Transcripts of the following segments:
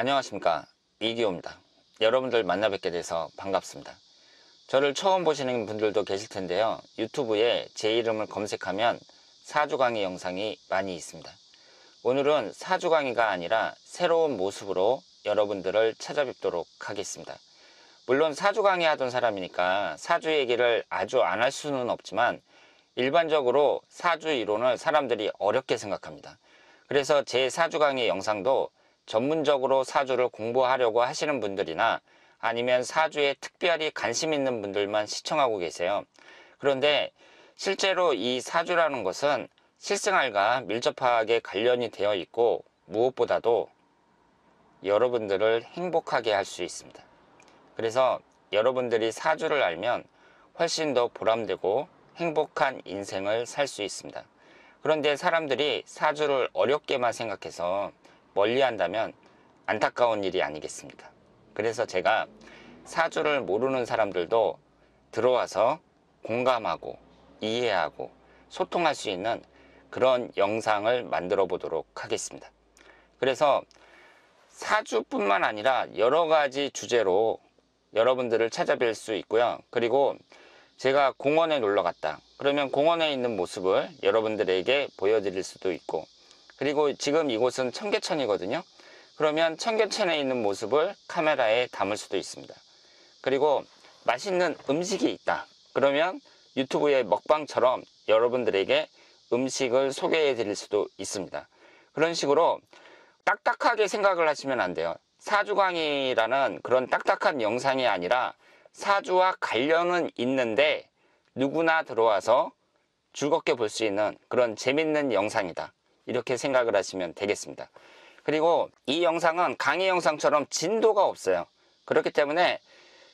안녕하십니까, 이기호입니다. 여러분들 만나 뵙게 돼서 반갑습니다. 저를 처음 보시는 분들도 계실 텐데요, 유튜브에 제 이름을 검색하면 사주 강의 영상이 많이 있습니다. 오늘은 사주 강의가 아니라 새로운 모습으로 여러분들을 찾아뵙도록 하겠습니다. 물론 사주 강의 하던 사람이니까 사주 얘기를 아주 안 할 수는 없지만 일반적으로 사주 이론을 사람들이 어렵게 생각합니다. 그래서 제 사주 강의 영상도 전문적으로 사주를 공부하려고 하시는 분들이나 아니면 사주에 특별히 관심 있는 분들만 시청하고 계세요. 그런데 실제로 이 사주라는 것은 실생활과 밀접하게 관련이 되어 있고 무엇보다도 여러분들을 행복하게 할 수 있습니다. 그래서 여러분들이 사주를 알면 훨씬 더 보람되고 행복한 인생을 살 수 있습니다. 그런데 사람들이 사주를 어렵게만 생각해서 멀리 한다면 안타까운 일이 아니겠습니까? 그래서 제가 사주를 모르는 사람들도 들어와서 공감하고 이해하고 소통할 수 있는 그런 영상을 만들어 보도록 하겠습니다. 그래서 사주뿐만 아니라 여러 가지 주제로 여러분들을 찾아뵐 수 있고요. 그리고 제가 공원에 놀러 갔다 그러면 공원에 있는 모습을 여러분들에게 보여드릴 수도 있고, 그리고 지금 이곳은 청계천이거든요. 그러면 청계천에 있는 모습을 카메라에 담을 수도 있습니다. 그리고 맛있는 음식이 있다 그러면 유튜브의 먹방처럼 여러분들에게 음식을 소개해 드릴 수도 있습니다. 그런 식으로 딱딱하게 생각을 하시면 안 돼요. 사주 강의라는 그런 딱딱한 영상이 아니라 사주와 관련은 있는데 누구나 들어와서 즐겁게 볼 수 있는 그런 재밌는 영상이다, 이렇게 생각을 하시면 되겠습니다. 그리고 이 영상은 강의 영상처럼 진도가 없어요. 그렇기 때문에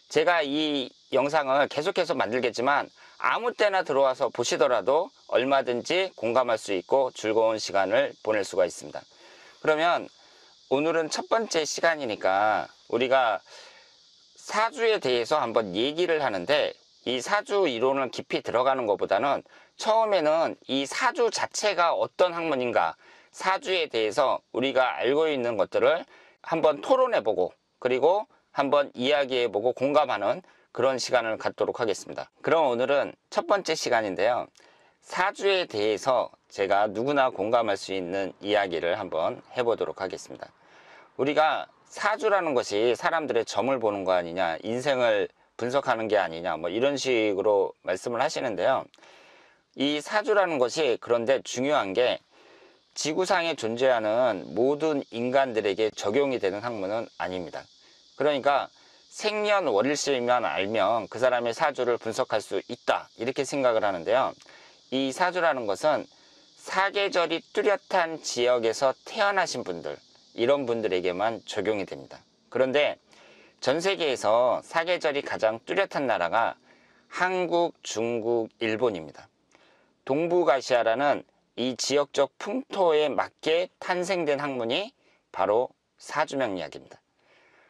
제가 이 영상을 계속해서 만들겠지만 아무 때나 들어와서 보시더라도 얼마든지 공감할 수 있고 즐거운 시간을 보낼 수가 있습니다. 그러면 오늘은 첫 번째 시간이니까 우리가 사주에 대해서 한번 얘기를 하는데, 이 사주 이론을 깊이 들어가는 것보다는 처음에는 이 사주 자체가 어떤 학문인가, 사주에 대해서 우리가 알고 있는 것들을 한번 토론해보고 그리고 한번 이야기해보고 공감하는 그런 시간을 갖도록 하겠습니다. 그럼 오늘은 첫 번째 시간인데요, 사주에 대해서 제가 누구나 공감할 수 있는 이야기를 한번 해보도록 하겠습니다. 우리가 사주라는 것이 사람들의 점을 보는 거 아니냐, 인생을 분석하는 게 아니냐, 뭐 이런 식으로 말씀을 하시는데요, 이 사주라는 것이 그런데 중요한 게 지구상에 존재하는 모든 인간들에게 적용이 되는 학문은 아닙니다. 그러니까 생년월일실만 알면 그 사람의 사주를 분석할 수 있다, 이렇게 생각을 하는데요, 이 사주라는 것은 사계절이 뚜렷한 지역에서 태어나신 분들, 이런 분들에게만 적용이 됩니다. 그런데 전 세계에서 사계절이 가장 뚜렷한 나라가 한국, 중국, 일본입니다. 동북아시아라는 이 지역적 풍토에 맞게 탄생된 학문이 바로 사주명리학입니다.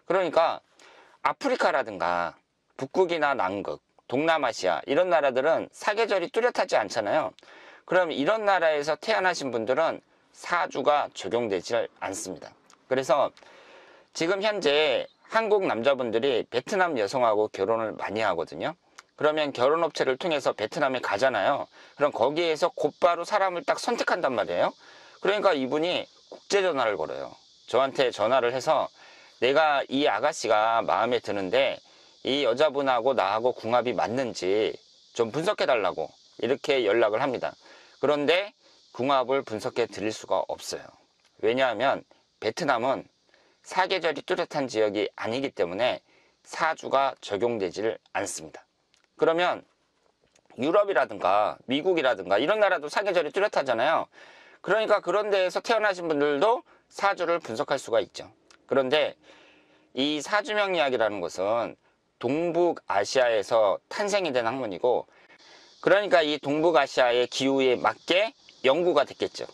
그러니까 아프리카라든가 북극이나 남극, 동남아시아 이런 나라들은 사계절이 뚜렷하지 않잖아요. 그럼 이런 나라에서 태어나신 분들은 사주가 적용되지 않습니다. 그래서 지금 현재 한국 남자분들이 베트남 여성하고 결혼을 많이 하거든요. 그러면 결혼업체를 통해서 베트남에 가잖아요. 그럼 거기에서 곧바로 사람을 딱 선택한단 말이에요. 그러니까 이분이 국제전화를 걸어요. 저한테 전화를 해서 내가 이 아가씨가 마음에 드는데 이 여자분하고 나하고 궁합이 맞는지 좀 분석해 달라고 이렇게 연락을 합니다. 그런데 궁합을 분석해 드릴 수가 없어요. 왜냐하면 베트남은 사계절이 뚜렷한 지역이 아니기 때문에 사주가 적용되지를 않습니다. 그러면 유럽이라든가 미국이라든가 이런 나라도 사계절이 뚜렷하잖아요. 그러니까 그런 데에서 태어나신 분들도 사주를 분석할 수가 있죠. 그런데 이 사주명리학이라는 것은 동북아시아에서 탄생이 된 학문이고, 그러니까 이 동북아시아의 기후에 맞게 연구가 됐겠죠.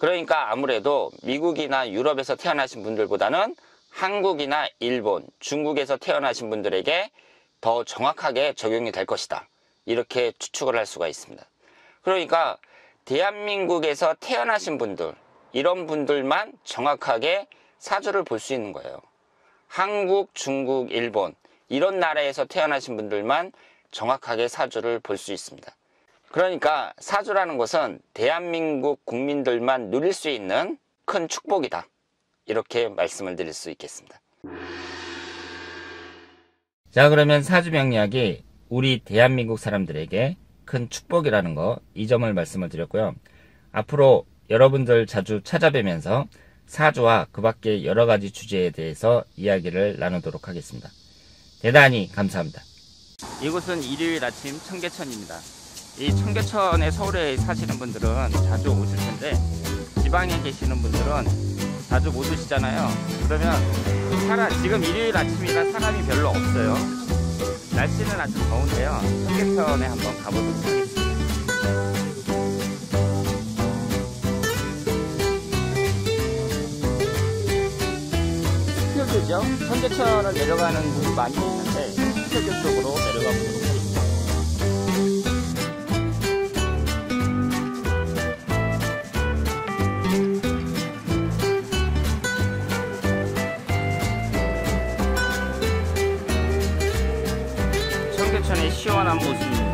그러니까 아무래도 미국이나 유럽에서 태어나신 분들보다는 한국이나 일본, 중국에서 태어나신 분들에게 더 정확하게 적용이 될 것이다, 이렇게 추측을 할 수가 있습니다. 그러니까 대한민국에서 태어나신 분들, 이런 분들만 정확하게 사주를 볼 수 있는 거예요. 한국, 중국, 일본 이런 나라에서 태어나신 분들만 정확하게 사주를 볼 수 있습니다. 그러니까 사주라는 것은 대한민국 국민들만 누릴 수 있는 큰 축복이다. 이렇게 말씀을 드릴 수 있겠습니다. 자, 그러면 사주 명리학이 우리 대한민국 사람들에게 큰 축복이라는 거, 이 점을 말씀을 드렸고요. 앞으로 여러분들 자주 찾아뵈면서 사주와 그 밖의 여러 가지 주제에 대해서 이야기를 나누도록 하겠습니다. 대단히 감사합니다. 이곳은 일요일 아침 청계천입니다. 이 청계천에 서울에 사시는 분들은 자주 오실 텐데 지방에 계시는 분들은 자주 못 오시잖아요. 그러면 지금 일요일 아침이라 사람이 별로 없어요. 날씨는 아주 더운데요. 청계천에 한번 가보도록 하겠습니다. 신철교죠. 청계천을 내려가는 곳이 많이 있는데 신철교 쪽으로 내려가 보도록 하겠습니다. 청계천의 시원한 모습입니다.